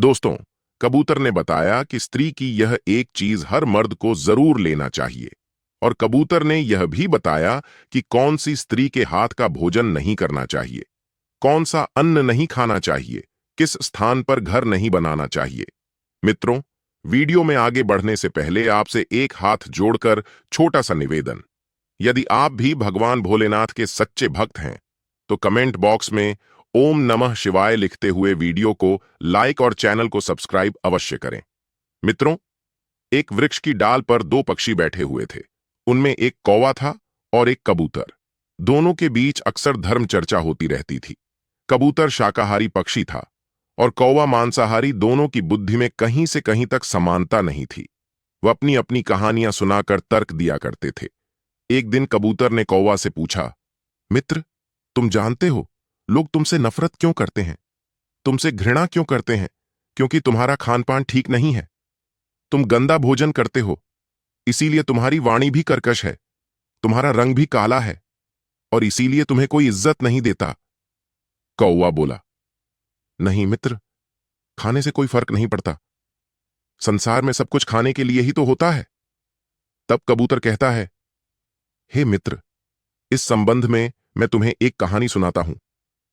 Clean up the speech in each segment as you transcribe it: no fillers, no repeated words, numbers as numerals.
दोस्तों, कबूतर ने बताया कि स्त्री की यह एक चीज हर मर्द को जरूर लेना चाहिए। और कबूतर ने यह भी बताया कि कौन सी स्त्री के हाथ का भोजन नहीं करना चाहिए, कौन सा अन्न नहीं खाना चाहिए, किस स्थान पर घर नहीं बनाना चाहिए। मित्रों, वीडियो में आगे बढ़ने से पहले आपसे एक हाथ जोड़कर छोटा सा निवेदन। यदि आप भी भगवान भोलेनाथ के सच्चे भक्त हैं तो कमेंट बॉक्स में ओम नमः शिवाय लिखते हुए वीडियो को लाइक और चैनल को सब्सक्राइब अवश्य करें। मित्रों, एक वृक्ष की डाल पर दो पक्षी बैठे हुए थे। उनमें एक कौवा था और एक कबूतर। दोनों के बीच अक्सर धर्म चर्चा होती रहती थी। कबूतर शाकाहारी पक्षी था और कौवा मांसाहारी। दोनों की बुद्धि में कहीं से कहीं तक समानता नहीं थी। वह अपनी अपनी कहानियां सुनाकर तर्क दिया करते थे। एक दिन कबूतर ने कौवा से पूछा, मित्र, तुम जानते हो लोग तुमसे नफरत क्यों करते हैं? तुमसे घृणा क्यों करते हैं? क्योंकि तुम्हारा खान पान ठीक नहीं है। तुम गंदा भोजन करते हो, इसीलिए तुम्हारी वाणी भी कर्कश है। तुम्हारा रंग भी काला है और इसीलिए तुम्हें कोई इज्जत नहीं देता। कौवा बोला, नहीं मित्र, खाने से कोई फर्क नहीं पड़ता। संसार में सब कुछ खाने के लिए ही तो होता है। तब कबूतर कहता है, हे मित्र, इस संबंध में मैं तुम्हें एक कहानी सुनाता हूं।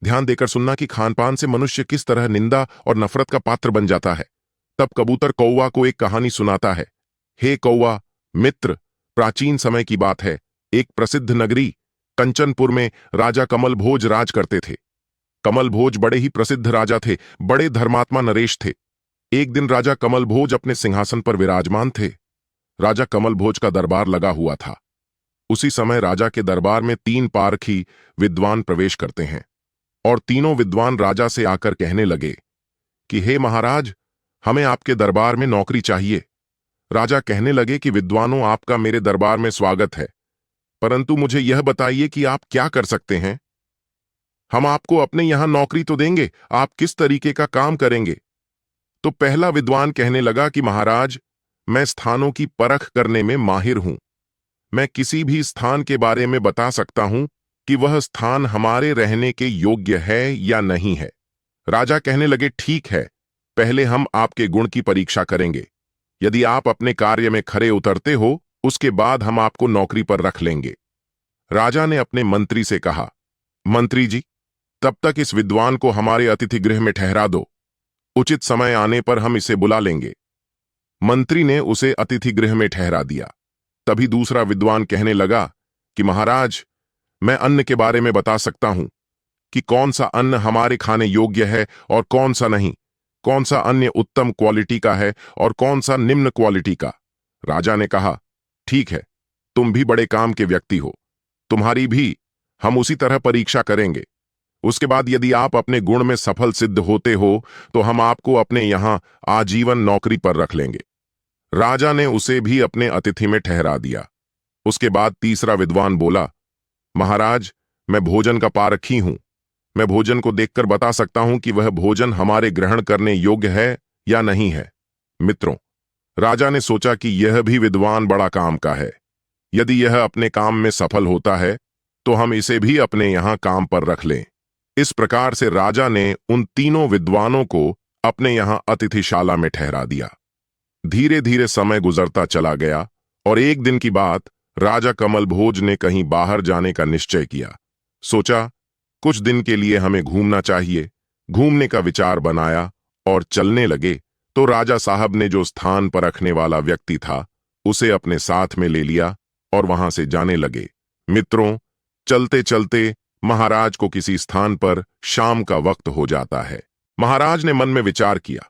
ध्यान देकर सुनना कि खानपान से मनुष्य किस तरह निंदा और नफरत का पात्र बन जाता है। तब कबूतर कौवा को एक कहानी सुनाता है। हे कौवा मित्र, प्राचीन समय की बात है। एक प्रसिद्ध नगरी कंचनपुर में राजा कमल भोज राज करते थे। कमल भोज बड़े ही प्रसिद्ध राजा थे, बड़े धर्मात्मा नरेश थे। एक दिन राजा कमल भोज अपने सिंहासन पर विराजमान थे। राजा कमल भोज का दरबार लगा हुआ था। उसी समय राजा के दरबार में तीन पारखी विद्वान प्रवेश करते हैं और तीनों विद्वान राजा से आकर कहने लगे कि हे महाराज, हमें आपके दरबार में नौकरी चाहिए। राजा कहने लगे कि विद्वानों, आपका मेरे दरबार में स्वागत है, परंतु मुझे यह बताइए कि आप क्या कर सकते हैं। हम आपको अपने यहां नौकरी तो देंगे, आप किस तरीके का काम करेंगे? तो पहला विद्वान कहने लगा कि महाराज, मैं स्थानों की परख करने में माहिर हूं। मैं किसी भी स्थान के बारे में बता सकता हूं कि वह स्थान हमारे रहने के योग्य है या नहीं है। राजा कहने लगे, ठीक है, पहले हम आपके गुण की परीक्षा करेंगे। यदि आप अपने कार्य में खरे उतरते हो, उसके बाद हम आपको नौकरी पर रख लेंगे। राजा ने अपने मंत्री से कहा, मंत्री जी, तब तक इस विद्वान को हमारे अतिथि गृह में ठहरा दो। उचित समय आने पर हम इसे बुला लेंगे। मंत्री ने उसे अतिथि गृह में ठहरा दिया। तभी दूसरा विद्वान कहने लगा कि महाराज, मैं अन्न के बारे में बता सकता हूं कि कौन सा अन्न हमारे खाने योग्य है और कौन सा नहीं, कौन सा अन्न उत्तम क्वालिटी का है और कौन सा निम्न क्वालिटी का। राजा ने कहा, ठीक है, तुम भी बड़े काम के व्यक्ति हो, तुम्हारी भी हम उसी तरह परीक्षा करेंगे। उसके बाद यदि आप अपने गुण में सफल सिद्ध होते हो तो हम आपको अपने यहां आजीवन नौकरी पर रख लेंगे। राजा ने उसे भी अपने अतिथि में ठहरा दिया। उसके बाद तीसरा विद्वान बोला, महाराज, मैं भोजन का पारखी हूं। मैं भोजन को देखकर बता सकता हूं कि वह भोजन हमारे ग्रहण करने योग्य है या नहीं है। मित्रों, राजा ने सोचा कि यह भी विद्वान बड़ा काम का है। यदि यह अपने काम में सफल होता है तो हम इसे भी अपने यहां काम पर रख लें। इस प्रकार से राजा ने उन तीनों विद्वानों को अपने यहां अतिथिशाला में ठहरा दिया। धीरे धीरे समय गुजरता चला गया और एक दिन की बात, राजा कमल भोज ने कहीं बाहर जाने का निश्चय किया। सोचा, कुछ दिन के लिए हमें घूमना चाहिए। घूमने का विचार बनाया और चलने लगे तो राजा साहब ने जो स्थान पर रखने वाला व्यक्ति था उसे अपने साथ में ले लिया और वहां से जाने लगे। मित्रों, चलते चलते महाराज को किसी स्थान पर शाम का वक्त हो जाता है। महाराज ने मन में विचार किया,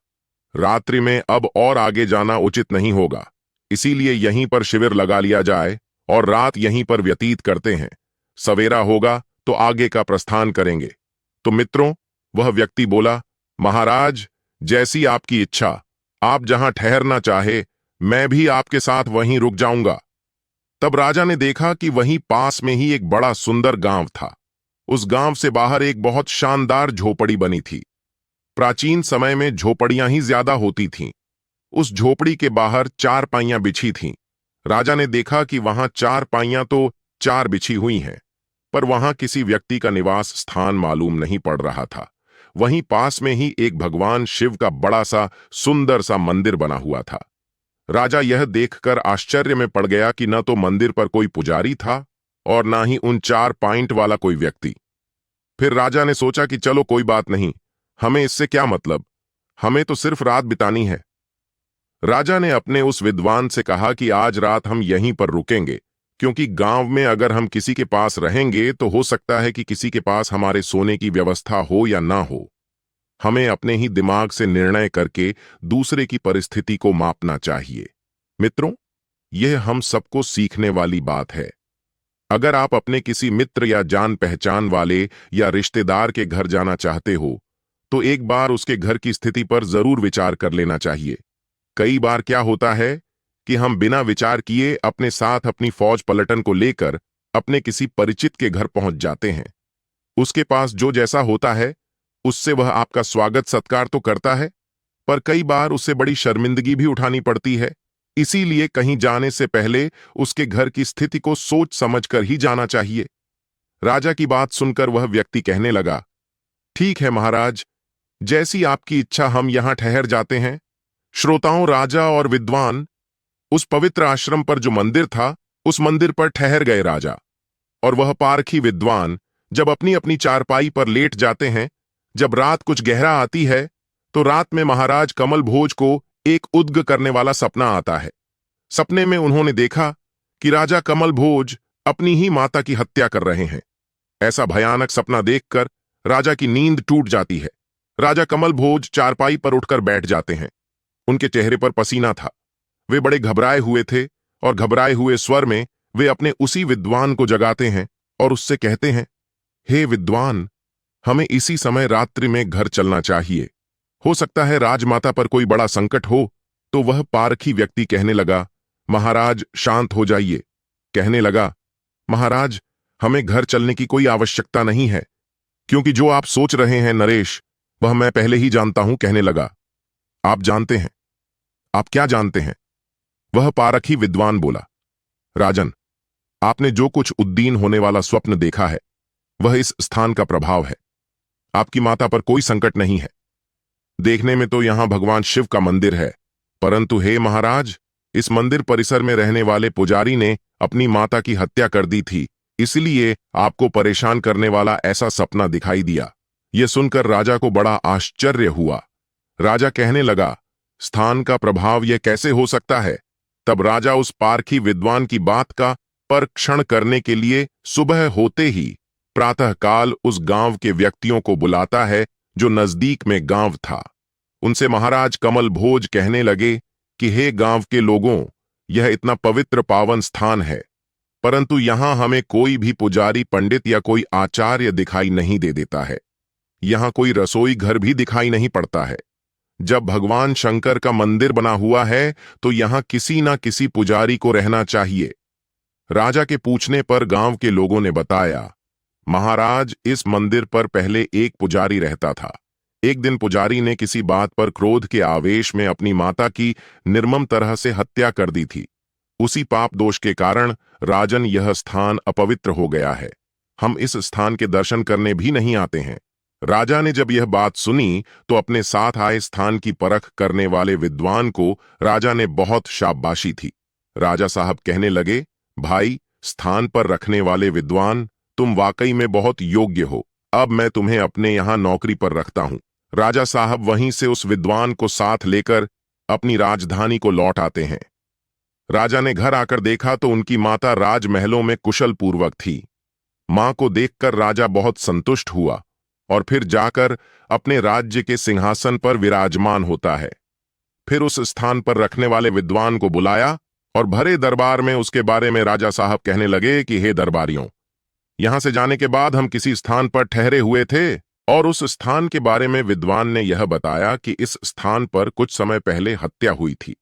रात्रि में अब और आगे जाना उचित नहीं होगा, इसीलिए यहीं पर शिविर लगा लिया जाए और रात यहीं पर व्यतीत करते हैं। सवेरा होगा तो आगे का प्रस्थान करेंगे। तो मित्रों, वह व्यक्ति बोला, महाराज, जैसी आपकी इच्छा, आप जहां ठहरना चाहे मैं भी आपके साथ वहीं रुक जाऊंगा। तब राजा ने देखा कि वहीं पास में ही एक बड़ा सुंदर गांव था। उस गांव से बाहर एक बहुत शानदार झोपड़ी बनी थी। प्राचीन समय में झोपड़ियां ही ज्यादा होती थीं। उस झोपड़ी के बाहर चारपाइयां बिछी थीं। राजा ने देखा कि वहां चारपाइयां तो चार बिछी हुई हैं, पर वहां किसी व्यक्ति का निवास स्थान मालूम नहीं पड़ रहा था। वहीं पास में ही एक भगवान शिव का बड़ा सा सुंदर सा मंदिर बना हुआ था। राजा यह देखकर आश्चर्य में पड़ गया कि न तो मंदिर पर कोई पुजारी था और ना ही उन 4 पॉइंट वाला कोई व्यक्ति। फिर राजा ने सोचा कि चलो कोई बात नहीं, हमें इससे क्या मतलब, हमें तो सिर्फ रात बितानी है। राजा ने अपने उस विद्वान से कहा कि आज रात हम यहीं पर रुकेंगे, क्योंकि गांव में अगर हम किसी के पास रहेंगे तो हो सकता है कि किसी के पास हमारे सोने की व्यवस्था हो या ना हो। हमें अपने ही दिमाग से निर्णय करके दूसरे की परिस्थिति को मापना चाहिए। मित्रों, यह हम सबको सीखने वाली बात है। अगर आप अपने किसी मित्र या जान पहचान वाले या रिश्तेदार के घर जाना चाहते हो तो एक बार उसके घर की स्थिति पर जरूर विचार कर लेना चाहिए। कई बार क्या होता है कि हम बिना विचार किए अपने साथ अपनी फौज पलटन को लेकर अपने किसी परिचित के घर पहुंच जाते हैं। उसके पास जो जैसा होता है उससे वह आपका स्वागत सत्कार तो करता है, पर कई बार उससे बड़ी शर्मिंदगी भी उठानी पड़ती है। इसीलिए कहीं जाने से पहले उसके घर की स्थिति को सोच समझकर ही जाना चाहिए। राजा की बात सुनकर वह व्यक्ति कहने लगा, ठीक है महाराज, जैसी आपकी इच्छा, हम यहां ठहर जाते हैं। श्रोताओं, राजा और विद्वान उस पवित्र आश्रम पर जो मंदिर था उस मंदिर पर ठहर गए। राजा और वह पारखी विद्वान जब अपनी अपनी चारपाई पर लेट जाते हैं, जब रात कुछ गहरा आती है तो रात में महाराज कमल भोज को एक उद्ग करने वाला सपना आता है। सपने में उन्होंने देखा कि राजा कमल भोज अपनी ही माता की हत्या कर रहे हैं। ऐसा भयानक सपना देखकर राजा की नींद टूट जाती है। राजा कमल भोज चारपाई पर उठकर बैठ जाते हैं। उनके चेहरे पर पसीना था। वे बड़े घबराए हुए थे और घबराए हुए स्वर में वे अपने उसी विद्वान को जगाते हैं और उससे कहते हैं, हे विद्वान, हमें इसी समय रात्रि में घर चलना चाहिए। हो सकता है राजमाता पर कोई बड़ा संकट हो। तो वह पारखी व्यक्ति कहने लगा, महाराज शांत हो जाइए। कहने लगा, महाराज, हमें घर चलने की कोई आवश्यकता नहीं है, क्योंकि जो आप सोच रहे हैं नरेश, वह मैं पहले ही जानता हूं। कहने लगा, आप जानते हैं? आप क्या जानते हैं? वह पारखी विद्वान बोला, राजन, आपने जो कुछ उद्दीन होने वाला स्वप्न देखा है वह इस स्थान का प्रभाव है। आपकी माता पर कोई संकट नहीं है। देखने में तो यहां भगवान शिव का मंदिर है, परंतु हे महाराज, इस मंदिर परिसर में रहने वाले पुजारी ने अपनी माता की हत्या कर दी थी, इसलिए आपको परेशान करने वाला ऐसा सपना दिखाई दिया। यह सुनकर राजा को बड़ा आश्चर्य हुआ। राजा कहने लगा, स्थान का प्रभाव यह कैसे हो सकता है? तब राजा उस पारखी विद्वान की बात का परीक्षण करने के लिए सुबह होते ही प्रातःकाल उस गांव के व्यक्तियों को बुलाता है जो नजदीक में गांव था। उनसे महाराज कमल भोज कहने लगे कि हे गांव के लोगों, यह इतना पवित्र पावन स्थान है, परंतु यहां हमें कोई भी पुजारी, पंडित या कोई आचार्य दिखाई नहीं दे देता है। यहां कोई रसोई घर भी दिखाई नहीं पड़ता है। जब भगवान शंकर का मंदिर बना हुआ है तो यहां किसी ना किसी पुजारी को रहना चाहिए। राजा के पूछने पर गांव के लोगों ने बताया, महाराज, इस मंदिर पर पहले एक पुजारी रहता था। एक दिन पुजारी ने किसी बात पर क्रोध के आवेश में अपनी माता की निर्मम तरह से हत्या कर दी थी। उसी पाप दोष के कारण राजन यह स्थान अपवित्र हो गया है। हम इस स्थान के दर्शन करने भी नहीं आते हैं। राजा ने जब यह बात सुनी तो अपने साथ आए स्थान की परख करने वाले विद्वान को राजा ने बहुत शाबाशी थी। राजा साहब कहने लगे, भाई, स्थान पर रखने वाले विद्वान, तुम वाकई में बहुत योग्य हो। अब मैं तुम्हें अपने यहां नौकरी पर रखता हूं। राजा साहब वहीं से उस विद्वान को साथ लेकर अपनी राजधानी को लौट आते हैं। राजा ने घर आकर देखा तो उनकी माता राजमहलों में कुशल पूर्वक थी। मां को देखकर राजा बहुत संतुष्ट हुआ और फिर जाकर अपने राज्य के सिंहासन पर विराजमान होता है। फिर उस स्थान पर रखने वाले विद्वान को बुलाया और भरे दरबार में उसके बारे में राजा साहब कहने लगे कि हे दरबारियों, यहां से जाने के बाद हम किसी स्थान पर ठहरे हुए थे और उस स्थान के बारे में विद्वान ने यह बताया कि इस स्थान पर कुछ समय पहले हत्या हुई थी।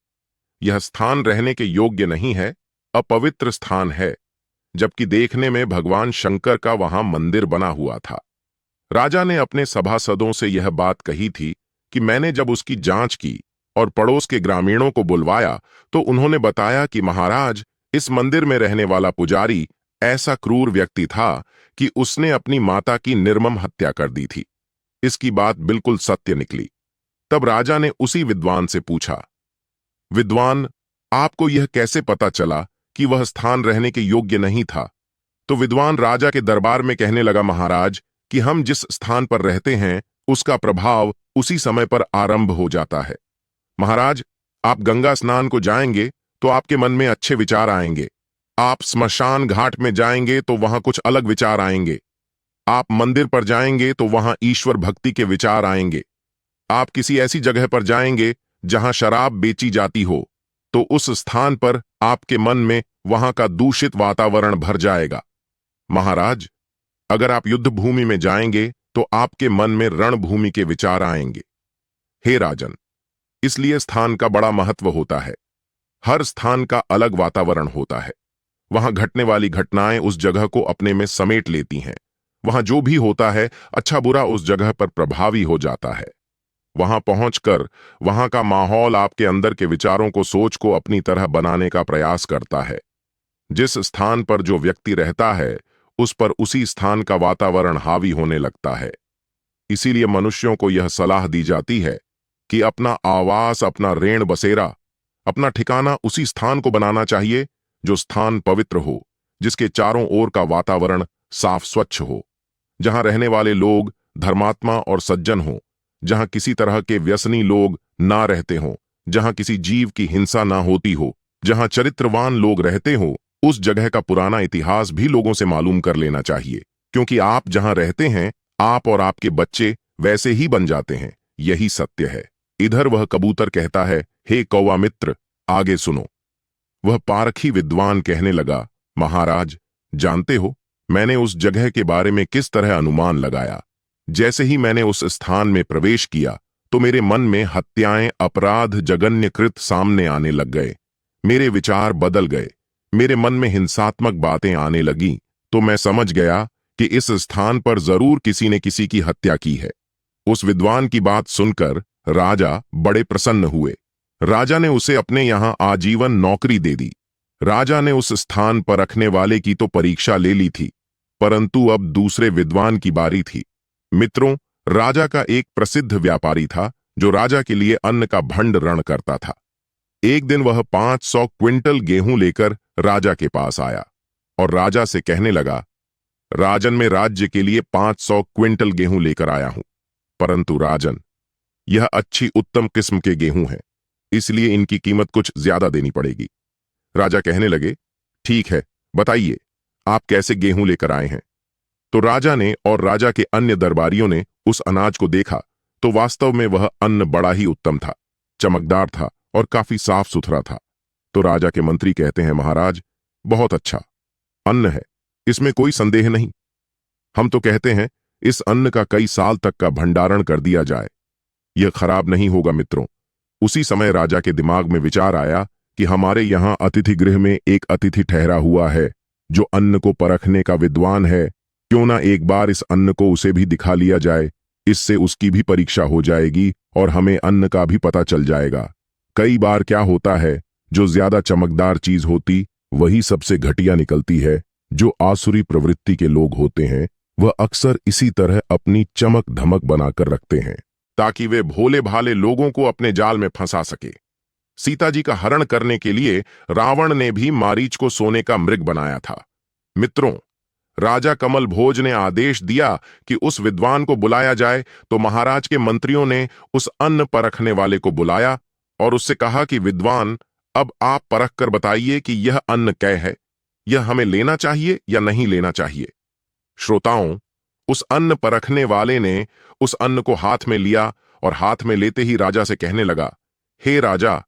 यह स्थान रहने के योग्य नहीं है, अपवित्र स्थान है, जबकि देखने में भगवान शंकर का वहां मंदिर बना हुआ था। राजा ने अपने सभासदों से यह बात कही थी कि मैंने जब उसकी जांच की और पड़ोस के ग्रामीणों को बुलवाया तो उन्होंने बताया कि महाराज, इस मंदिर में रहने वाला पुजारी ऐसा क्रूर व्यक्ति था कि उसने अपनी माता की निर्मम हत्या कर दी थी। इसकी बात बिल्कुल सत्य निकली। तब राजा ने उसी विद्वान से पूछा, विद्वान, आपको यह कैसे पता चला कि वह स्थान रहने के योग्य नहीं था? तो विद्वान राजा के दरबार में कहने लगा, महाराज, कि हम जिस स्थान पर रहते हैं उसका प्रभाव उसी समय पर आरंभ हो जाता है। महाराज, आप गंगा स्नान को जाएंगे तो आपके मन में अच्छे विचार आएंगे। आप स्मशान घाट में जाएंगे तो वहां कुछ अलग विचार आएंगे। आप मंदिर पर जाएंगे तो वहां ईश्वर भक्ति के विचार आएंगे। आप किसी ऐसी जगह पर जाएंगे जहां शराब बेची जाती हो तो उस स्थान पर आपके मन में वहां का दूषित वातावरण भर जाएगा। महाराज, अगर आप युद्ध भूमि में जाएंगे तो आपके मन में रणभूमि के विचार आएंगे। हे राजन, इसलिए स्थान का बड़ा महत्व होता है। हर स्थान का अलग वातावरण होता है। वहां घटने वाली घटनाएं उस जगह को अपने में समेट लेती हैं। वहां जो भी होता है अच्छा बुरा उस जगह पर प्रभावी हो जाता है। वहां पहुंचकर वहां का माहौल आपके अंदर के विचारों को, सोच को अपनी तरह बनाने का प्रयास करता है। जिस स्थान पर जो व्यक्ति रहता है उस पर उसी स्थान का वातावरण हावी होने लगता है। इसीलिए मनुष्यों को यह सलाह दी जाती है कि अपना आवास, अपना रेण बसेरा, अपना ठिकाना उसी स्थान को बनाना चाहिए जो स्थान पवित्र हो, जिसके चारों ओर का वातावरण साफ स्वच्छ हो, जहां रहने वाले लोग धर्मात्मा और सज्जन हो, जहां किसी तरह के व्यसनी लोग ना रहते हों, जहां किसी जीव की हिंसा ना होती हो, जहां चरित्रवान लोग रहते हो। उस जगह का पुराना इतिहास भी लोगों से मालूम कर लेना चाहिए, क्योंकि आप जहां रहते हैं आप और आपके बच्चे वैसे ही बन जाते हैं। यही सत्य है। इधर वह कबूतर कहता है, हे कौवा मित्र, आगे सुनो। वह पारखी विद्वान कहने लगा, महाराज, जानते हो मैंने उस जगह के बारे में किस तरह अनुमान लगाया। जैसे ही मैंने उस स्थान में प्रवेश किया तो मेरे मन में हत्याएं, अपराध, जघन्य कृत सामने आने लग गए। मेरे विचार बदल गए। मेरे मन में हिंसात्मक बातें आने लगीं। तो मैं समझ गया कि इस स्थान पर जरूर किसी ने किसी की हत्या की है। उस विद्वान की बात सुनकर राजा बड़े प्रसन्न हुए। राजा ने उसे अपने यहां आजीवन नौकरी दे दी। राजा ने उस स्थान पर रखने वाले की तो परीक्षा ले ली थी, परंतु अब दूसरे विद्वान की बारी थी। मित्रों, राजा का एक प्रसिद्ध व्यापारी था जो राजा के लिए अन्न का भंड रण करता था। एक दिन वह 500 क्विंटल गेहूं लेकर राजा के पास आया और राजा से कहने लगा, राजन, मैं राज्य के लिए 500 क्विंटल गेहूं लेकर आया हूं, परंतु राजन, यह अच्छी उत्तम किस्म के गेहूं हैं, इसलिए इनकी कीमत कुछ ज्यादा देनी पड़ेगी। राजा कहने लगे, ठीक है, बताइए आप कैसे गेहूं लेकर आए हैं। तो राजा ने और राजा के अन्य दरबारियों ने उस अनाज को देखा तो वास्तव में वह अन्न बड़ा ही उत्तम था, चमकदार था और काफी साफ सुथरा था। तो राजा के मंत्री कहते हैं, महाराज, बहुत अच्छा अन्न है, इसमें कोई संदेह नहीं। हम तो कहते हैं इस अन्न का कई साल तक का भंडारण कर दिया जाए, यह खराब नहीं होगा। मित्रों, उसी समय राजा के दिमाग में विचार आया कि हमारे यहां अतिथि गृह में एक अतिथि ठहरा हुआ है जो अन्न को परखने का विद्वान है। क्यों ना एक बार इस अन्न को उसे भी दिखा लिया जाए, इससे उसकी भी परीक्षा हो जाएगी और हमें अन्न का भी पता चल जाएगा। कई बार क्या होता है, जो ज्यादा चमकदार चीज होती वही सबसे घटिया निकलती है। जो आसुरी प्रवृत्ति के लोग होते हैं वह अक्सर इसी तरह अपनी चमक धमक बनाकर रखते हैं ताकि वे भोले भाले लोगों को अपने जाल में फंसा सके। सीता जी का हरण करने के लिए रावण ने भी मारीच को सोने का मृग बनाया था। मित्रों, राजा कमल भोज ने आदेश दिया कि उस विद्वान को बुलाया जाए, तो महाराज के मंत्रियों ने उस अन्न परखने वाले को बुलाया और उससे कहा कि विद्वान, अब आप परख कर बताइए कि यह अन्न कै है, यह हमें लेना चाहिए या नहीं लेना चाहिए। श्रोताओं, उस अन्न परखने वाले ने उस अन्न को हाथ में लिया और हाथ में लेते ही राजा से कहने लगा, हे राजा,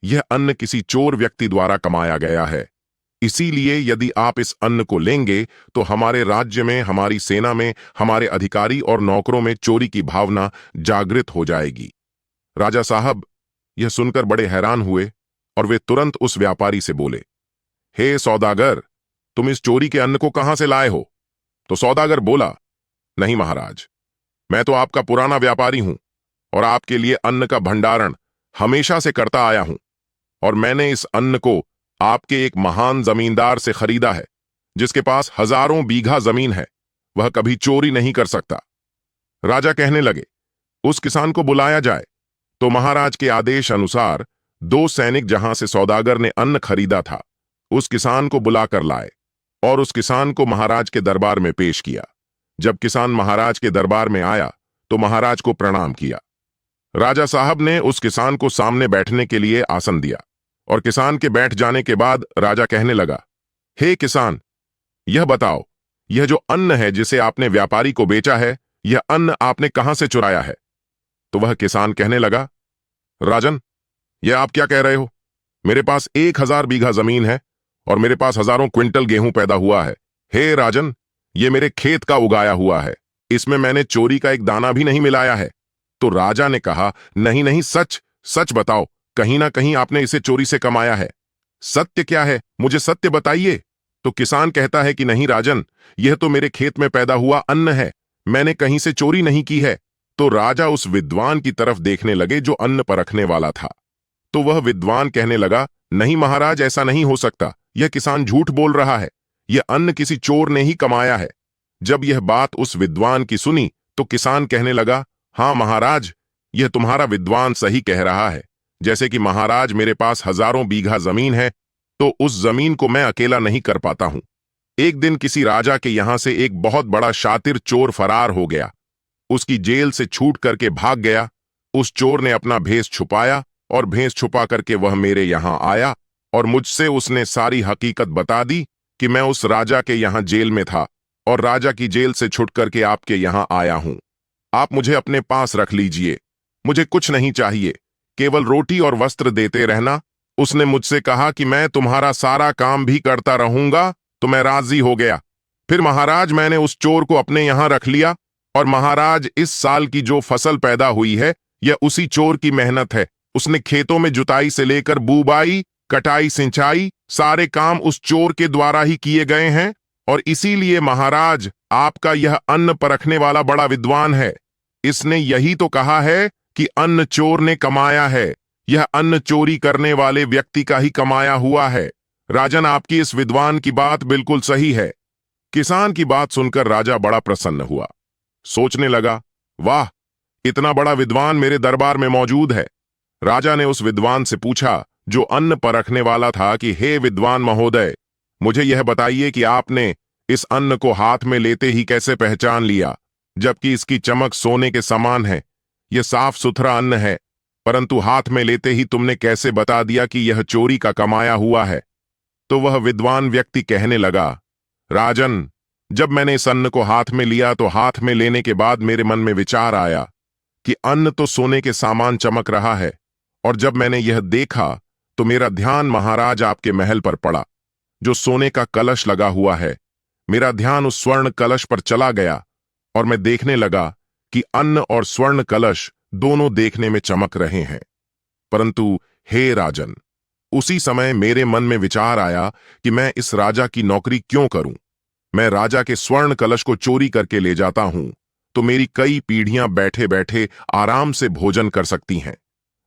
यह अन्न किसी चोर व्यक्ति द्वारा कमाया गया है, इसीलिए यदि आप इस अन्न को लेंगे तो हमारे राज्य में, हमारी सेना में, हमारे अधिकारी और नौकरों में चोरी की भावना जागृत हो जाएगी। राजा साहब यह सुनकर बड़े हैरान हुए और वे तुरंत उस व्यापारी से बोले, हे सौदागर, तुम इस चोरी के अन्न को कहां से लाए हो? तो सौदागर बोला, नहीं महाराज, मैं तो आपका पुराना व्यापारी हूं और आपके लिए अन्न का भंडारण हमेशा से करता आया हूं, और मैंने इस अन्न को आपके एक महान जमींदार से खरीदा है जिसके पास हजारों बीघा जमीन है। वह कभी चोरी नहीं कर सकता। राजा कहने लगे, उस किसान को बुलाया जाए। तो महाराज के आदेश अनुसार दो सैनिक जहां से सौदागर ने अन्न खरीदा था, उस किसान को बुलाकर लाए और उस किसान को महाराज के दरबार में पेश किया। जब किसान महाराज के दरबार में आया तो महाराज को प्रणाम किया। राजा साहब ने उस किसान को सामने बैठने के लिए आसन दिया और किसान के बैठ जाने के बाद राजा कहने लगा, हे किसान, यह बताओ, यह जो अन्न है जिसे आपने व्यापारी को बेचा है, यह अन्न आपने कहां से चुराया है? तो वह किसान कहने लगा, राजन, यह आप क्या कह रहे हो? मेरे पास 1000 बीघा जमीन है और मेरे पास हजारों क्विंटल गेहूं पैदा हुआ है। हे राजन, यह मेरे खेत का उगाया हुआ है, इसमें मैंने चोरी का एक दाना भी नहीं मिलाया है। तो राजा ने कहा, नहीं नहीं, सच सच बताओ, कहीं ना कहीं आपने इसे चोरी से कमाया है। सत्य क्या है, मुझे सत्य बताइए। तो किसान कहता है कि नहीं राजन, यह तो मेरे खेत में पैदा हुआ अन्न है, मैंने कहीं से चोरी नहीं की है। तो राजा उस विद्वान की तरफ देखने लगे जो अन्न परखने वाला था। तो वह विद्वान कहने लगा, नहीं महाराज, ऐसा नहीं हो सकता, यह किसान झूठ बोल रहा है, यह अन्न किसी चोर ने ही कमाया है। जब यह बात उस विद्वान की सुनी तो किसान कहने लगा, हाँ महाराज, यह तुम्हारा विद्वान सही कह रहा है। जैसे कि महाराज, मेरे पास हजारों बीघा जमीन है, तो उस जमीन को मैं अकेला नहीं कर पाता हूं। एक दिन किसी राजा के यहां से एक बहुत बड़ा शातिर चोर फरार हो गया, उसकी जेल से छूट करके भाग गया। उस चोर ने अपना भेष छुपाया और भेष छुपा करके वह मेरे यहां आया और मुझसे उसने सारी हकीकत बता दी कि मैं उस राजा के यहां जेल में था और राजा की जेल से छुट करके आपके यहां आया हूं। आप मुझे अपने पास रख लीजिए, मुझे कुछ नहीं चाहिए, केवल रोटी और वस्त्र देते रहना। उसने मुझसे कहा कि मैं तुम्हारा सारा काम भी करता रहूंगा, तो मैं राजी हो गया। फिर महाराज, मैंने उस चोर को अपने यहां रख लिया और महाराज, इस साल की जो फसल पैदा हुई है यह उसी चोर की मेहनत है। उसने खेतों में जुताई से लेकर बुवाई, कटाई, सिंचाई, सारे काम उस चोर के द्वारा ही किए गए हैं और इसीलिए महाराज, आपका यह अन्न परखने वाला बड़ा विद्वान है। इसने यही तो कहा है कि अन्न चोर ने कमाया है, यह अन्न चोरी करने वाले व्यक्ति का ही कमाया हुआ है। राजन, आपकी इस विद्वान की बात बिल्कुल सही है। किसान की बात सुनकर राजा बड़ा प्रसन्न हुआ, सोचने लगा, वाह, इतना बड़ा विद्वान मेरे दरबार में मौजूद है। राजा ने उस विद्वान से पूछा जो अन्न परखने वाला था कि हे विद्वान महोदय, मुझे यह बताइए कि आपने इस अन्न को हाथ में लेते ही कैसे पहचान लिया, जबकि इसकी चमक सोने के समान है। यह साफ सुथरा अन्न है, परंतु हाथ में लेते ही तुमने कैसे बता दिया कि यह चोरी का कमाया हुआ है? तो वह विद्वान व्यक्ति कहने लगा, राजन, जब मैंने इस अन्न को हाथ में लिया तो हाथ में लेने के बाद मेरे मन में विचार आया कि अन्न तो सोने के सामान चमक रहा है, और जब मैंने यह देखा तो मेरा ध्यान महाराज आपके महल पर पड़ा, जो सोने का कलश लगा हुआ है। मेरा ध्यान उस स्वर्ण कलश पर चला गया और मैं देखने लगा कि अन्न और स्वर्ण कलश दोनों देखने में चमक रहे हैं। परंतु हे राजन, उसी समय मेरे मन में विचार आया कि मैं इस राजा की नौकरी क्यों करूं। मैं राजा के स्वर्ण कलश को चोरी करके ले जाता हूं तो मेरी कई पीढ़ियां बैठे बैठे आराम से भोजन कर सकती हैं,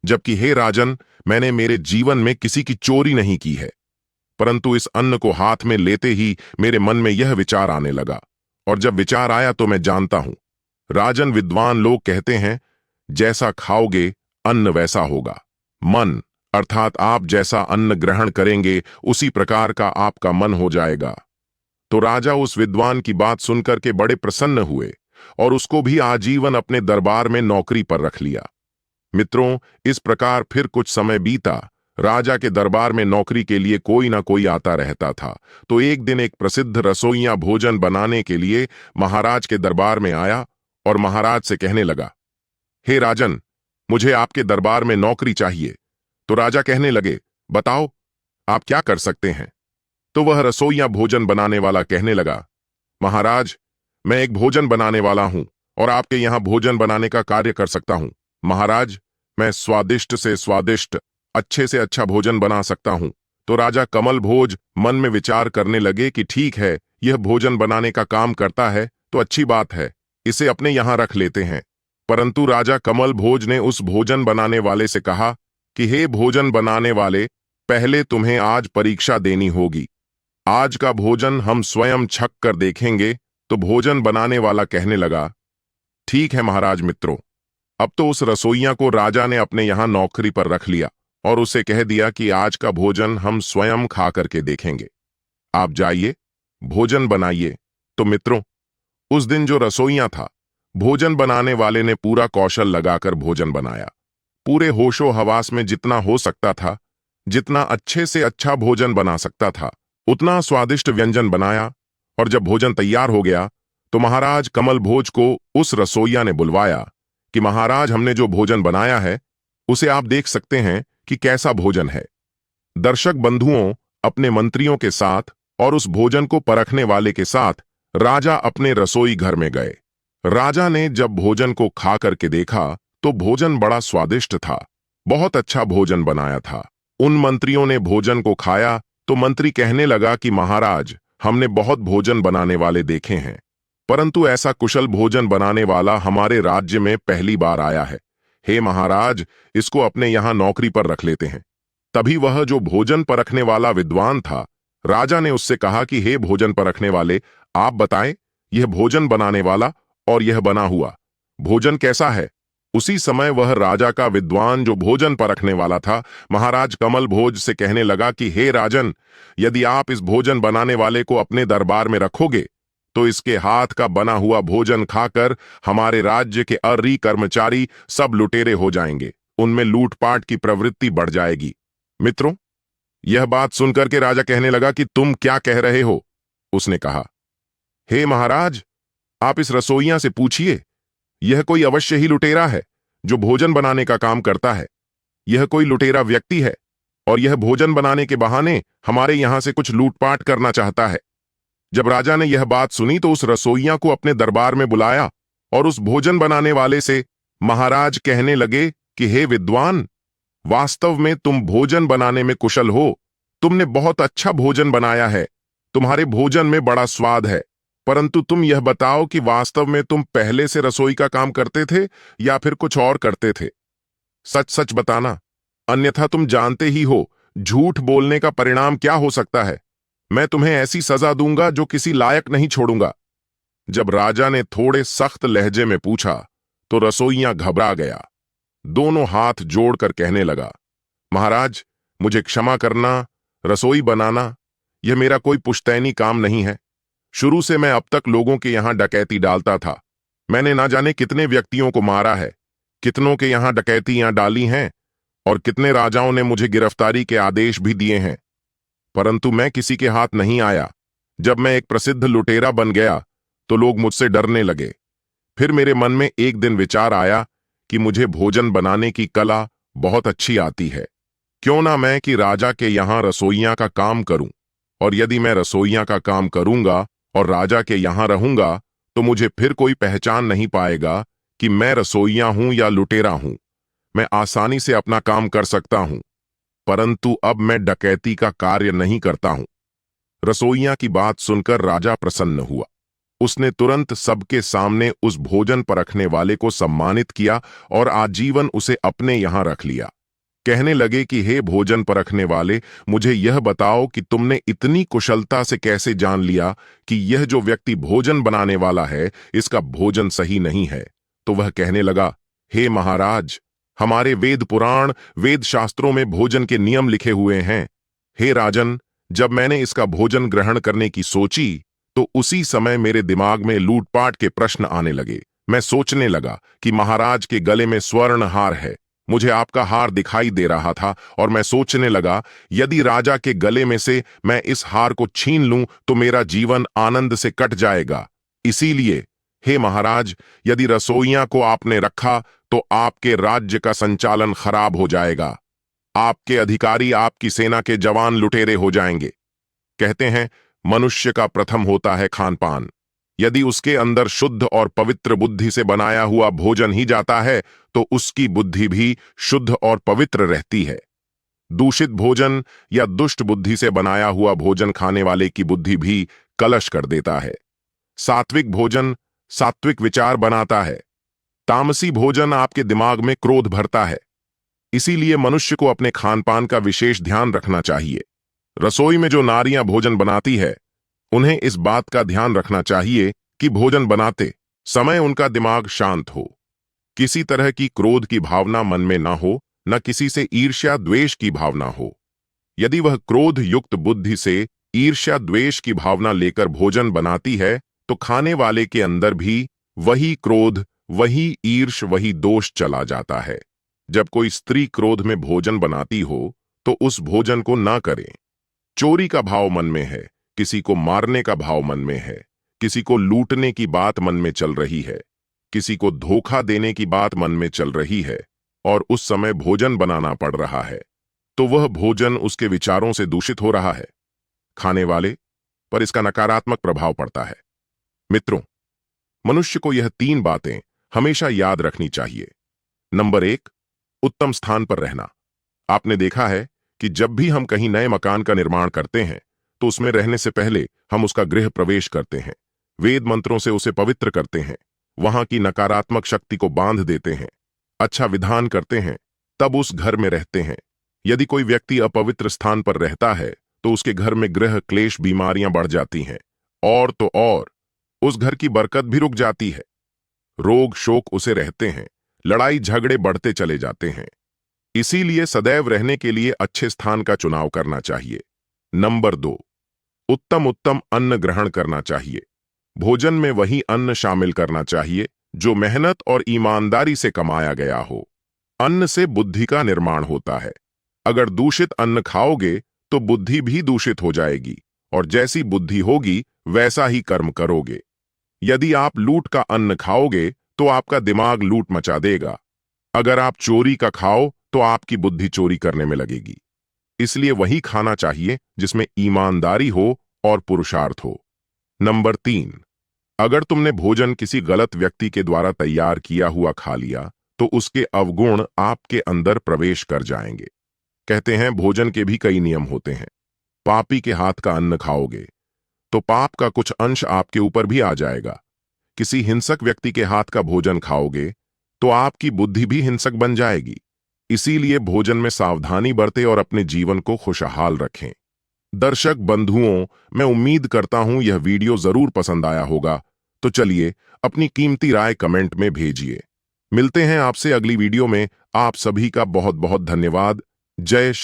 जबकि हे राजन, मैंने मेरे जीवन में किसी की चोरी नहीं की है। परंतु इस अन्न को हाथ में लेते ही मेरे मन में यह विचार आने लगा, और जब विचार आया तो मैं जानता हूं, राजन, विद्वान लोग कहते हैं, जैसा खाओगे अन्न वैसा होगा। मन अर्थात आप जैसा अन्न ग्रहण करेंगे उसी प्रकार का आपका मन हो जाएगा। तो राजा उस विद्वान की बात सुनकर के बड़े प्रसन्न हुए और उसको भी आजीवन अपने दरबार में नौकरी पर रख लिया। मित्रों, इस प्रकार फिर कुछ समय बीता। राजा के दरबार में नौकरी के लिए कोई ना कोई आता रहता था। तो एक दिन एक प्रसिद्ध रसोइया भोजन बनाने के लिए महाराज के दरबार में आया और महाराज से कहने लगा, हे राजन, मुझे आपके दरबार में नौकरी चाहिए। तो राजा कहने लगे, बताओ, आप क्या कर सकते हैं? तो वह रसोइया भोजन बनाने वाला कहने लगा, महाराज, मैं एक भोजन बनाने वाला हूं और आपके यहां भोजन बनाने का कार्य कर सकता हूं। महाराज, मैं स्वादिष्ट से स्वादिष्ट, अच्छे से अच्छा भोजन बना सकता हूं। तो राजा कमल भोज मन में विचार करने लगे कि ठीक है, यह भोजन बनाने का काम करता है तो अच्छी बात है, इसे अपने यहां रख लेते हैं। परंतु राजा कमल भोज ने उस भोजन बनाने वाले से कहा कि हे भोजन बनाने वाले, पहले तुम्हें आज परीक्षा देनी होगी। आज का भोजन हम स्वयं छक कर देखेंगे। तो भोजन बनाने वाला कहने लगा, ठीक है महाराज मित्रों। अब तो उस रसोइया को राजा ने अपने यहां नौकरी पर रख लिया और उसे कह दिया कि आज का भोजन हम स्वयं खा करके देखेंगे। आप जाइए, भोजन बनाइए। तो मित्रों, उस दिन जो रसोइया था, भोजन बनाने वाले ने पूरा कौशल लगाकर भोजन बनाया। पूरे होशो हवास में जितना हो सकता था, जितना अच्छे से अच्छा भोजन बना सकता था, उतना स्वादिष्ट व्यंजन बनाया। और जब भोजन तैयार हो गया तो महाराज कमल भोज को उस रसोइया ने बुलवाया कि महाराज, हमने जो भोजन बनाया है उसे आप देख सकते हैं कि कैसा भोजन है। दर्शक बंधुओं अपने मंत्रियों के साथ और उस भोजन को परखने वाले के साथ राजा अपने रसोई घर में गए। राजा ने जब भोजन को खा करके देखा तो भोजन बड़ा स्वादिष्ट था, बहुत अच्छा भोजन बनाया था। उन मंत्रियों ने भोजन को खाया तो मंत्री कहने लगा कि महाराज, हमने बहुत भोजन बनाने वाले देखे हैं, परंतु ऐसा कुशल भोजन बनाने वाला हमारे राज्य में पहली बार आया है। हे महाराज, इसको अपने यहां नौकरी पर रख लेते हैं। तभी वह जो भोजन परखने वाला विद्वान था, राजा ने उससे कहा कि हे भोजन परखने वाले, आप बताएं, यह भोजन बनाने वाला और यह बना हुआ भोजन कैसा है। उसी समय वह राजा का विद्वान जो भोजन परखने वाला था, महाराज कमल भोज से कहने लगा कि हे राजन, यदि आप इस भोजन बनाने वाले को अपने दरबार में रखोगे तो इसके हाथ का बना हुआ भोजन खाकर हमारे राज्य के अर्री कर्मचारी सब लुटेरे हो जाएंगे, उनमें लूटपाट की प्रवृत्ति बढ़ जाएगी। मित्रों, यह बात सुनकर के राजा कहने लगा कि तुम क्या कह रहे हो। उसने कहा, हे महाराज, आप इस रसोइया से पूछिए, यह कोई अवश्य ही लुटेरा है जो भोजन बनाने का काम करता है। यह कोई लुटेरा व्यक्ति है और यह भोजन बनाने के बहाने हमारे यहां से कुछ लूटपाट करना चाहता है। जब राजा ने यह बात सुनी तो उस रसोइया को अपने दरबार में बुलाया और उस भोजन बनाने वाले से महाराज कहने लगे कि हे विद्वान, वास्तव में तुम भोजन बनाने में कुशल हो, तुमने बहुत अच्छा भोजन बनाया है, तुम्हारे भोजन में बड़ा स्वाद है, परंतु तुम यह बताओ कि वास्तव में तुम पहले से रसोई का काम करते थे या फिर कुछ और करते थे। सच सच बताना, अन्यथा तुम जानते ही हो झूठ बोलने का परिणाम क्या हो सकता है। मैं तुम्हें ऐसी सजा दूंगा जो किसी लायक नहीं छोड़ूंगा। जब राजा ने थोड़े सख्त लहजे में पूछा तो रसोइया घबरा गया। दोनों हाथ जोड़कर कहने लगा, महाराज, मुझे क्षमा करना, रसोई बनाना यह मेरा कोई पुश्तैनी काम नहीं है। शुरू से मैं अब तक लोगों के यहां डकैती डालता था। मैंने ना जाने कितने व्यक्तियों को मारा है, कितनों के यहां डकैतियां डाली हैं और कितने राजाओं ने मुझे गिरफ्तारी के आदेश भी दिए हैं, परंतु मैं किसी के हाथ नहीं आया। जब मैं एक प्रसिद्ध लुटेरा बन गया तो लोग मुझसे डरने लगे। फिर मेरे मन में एक दिन विचार आया कि मुझे भोजन बनाने की कला बहुत अच्छी आती है, क्यों ना मैं कि राजा के यहां रसोइया का काम करूं, और यदि मैं रसोइया का काम करूंगा और राजा के यहां रहूंगा तो मुझे फिर कोई पहचान नहीं पाएगा कि मैं रसोइया हूं या लुटेरा हूं। मैं आसानी से अपना काम कर सकता हूं, परंतु अब मैं डकैती का कार्य नहीं करता हूं। रसोइया की बात सुनकर राजा प्रसन्न हुआ। उसने तुरंत सबके सामने उस भोजन परखने वाले को सम्मानित किया और आजीवन उसे अपने यहां रख लिया। कहने लगे कि हे भोजन परखने वाले, मुझे यह बताओ कि तुमने इतनी कुशलता से कैसे जान लिया कि यह जो व्यक्ति भोजन बनाने वाला है इसका भोजन सही नहीं है। तो वह कहने लगा, हे महाराज, हमारे वेद पुराण, वेद शास्त्रों में भोजन के नियम लिखे हुए हैं। हे राजन, जब मैंने इसका भोजन ग्रहण करने की सोची तो उसी समय मेरे दिमाग में लूटपाट के प्रश्न आने लगे। मैं सोचने लगा कि महाराज के गले में स्वर्ण हार है, मुझे आपका हार दिखाई दे रहा था और मैं सोचने लगा यदि राजा के गले में से मैं इस हार को छीन लूं तो मेरा जीवन आनंद से कट जाएगा। इसीलिए हे महाराज, यदि रसोइया को आपने रखा तो आपके राज्य का संचालन खराब हो जाएगा, आपके अधिकारी, आपकी सेना के जवान लुटेरे हो जाएंगे। कहते हैं मनुष्य का प्रथम होता है खान पान। यदि उसके अंदर शुद्ध और पवित्र बुद्धि से बनाया हुआ भोजन ही जाता है तो उसकी बुद्धि भी शुद्ध और पवित्र रहती है। दूषित भोजन या दुष्ट बुद्धि से बनाया हुआ भोजन खाने वाले की बुद्धि भी कलश कर देता है। सात्विक भोजन सात्विक विचार बनाता है, तामसी भोजन आपके दिमाग में क्रोध भरता है। इसीलिए मनुष्य को अपने खान पान का विशेष ध्यान रखना चाहिए। रसोई में जो नारियां भोजन बनाती है उन्हें इस बात का ध्यान रखना चाहिए कि भोजन बनाते समय उनका दिमाग शांत हो, किसी तरह की क्रोध की भावना मन में ना हो, न किसी से ईर्ष्या द्वेष की भावना हो। यदि वह क्रोध युक्त बुद्धि से ईर्ष्या द्वेष की भावना लेकर भोजन बनाती है, तो खाने वाले के अंदर भी वही क्रोध, वही ईर्ष, वही दोष चला जाता है। जब कोई स्त्री क्रोध में भोजन बनाती हो, तो उस भोजन को ना करें। चोरी का भाव मन में है, किसी को मारने का भाव मन में है, किसी को लूटने की बात मन में चल रही है, किसी को धोखा देने की बात मन में चल रही है, और उस समय भोजन बनाना पड़ रहा है, तो वह भोजन उसके विचारों से दूषित हो रहा है। खाने वाले पर इसका नकारात्मक प्रभाव पड़ता है। मित्रों, मनुष्य को यह 3 बातें हमेशा याद रखनी चाहिए। नंबर 1, उत्तम स्थान पर रहना। आपने देखा है कि जब भी हम कहीं नए मकान का निर्माण करते हैं, तो उसमें रहने से पहले हम उसका गृह प्रवेश करते हैं, वेद मंत्रों से उसे पवित्र करते हैं, वहां की नकारात्मक शक्ति को बांध देते हैं, अच्छा विधान करते हैं, तब उस घर में रहते हैं। यदि कोई व्यक्ति अपवित्र स्थान पर रहता है, तो उसके घर में गृह क्लेश, बीमारियां बढ़ जाती हैं, और तो और उस घर की बरकत भी रुक जाती है। रोग शोक उसे रहते हैं, लड़ाई झगड़े बढ़ते चले जाते हैं। इसीलिए सदैव रहने के लिए अच्छे स्थान का चुनाव करना चाहिए। नंबर 2, उत्तम उत्तम अन्न ग्रहण करना चाहिए। भोजन में वही अन्न शामिल करना चाहिए जो मेहनत और ईमानदारी से कमाया गया हो। अन्न से बुद्धि का निर्माण होता है। अगर दूषित अन्न खाओगे तो बुद्धि भी दूषित हो जाएगी, और जैसी बुद्धि होगी वैसा ही कर्म करोगे। यदि आप लूट का अन्न खाओगे तो आपका दिमाग लूट मचा देगा। अगर आप चोरी का खाओ तो आपकी बुद्धि चोरी करने में लगेगी। इसलिए वही खाना चाहिए जिसमें ईमानदारी हो और पुरुषार्थ हो। नंबर 3, अगर तुमने भोजन किसी गलत व्यक्ति के द्वारा तैयार किया हुआ खा लिया, तो उसके अवगुण आपके अंदर प्रवेश कर जाएंगे। कहते हैं भोजन के भी कई नियम होते हैं। पापी के हाथ का अन्न खाओगे तो पाप का कुछ अंश आपके ऊपर भी आ जाएगा। किसी हिंसक व्यक्ति के हाथ का भोजन खाओगे तो आपकी बुद्धि भी हिंसक बन जाएगी। इसीलिए भोजन में सावधानी बरतें और अपने जीवन को खुशहाल रखें। दर्शक बंधुओं, मैं उम्मीद करता हूं यह वीडियो जरूर पसंद आया होगा। तो चलिए अपनी कीमती राय कमेंट में भेजिए। मिलते हैं आपसे अगली वीडियो में। आप सभी का बहुत बहुत धन्यवाद। जय श्री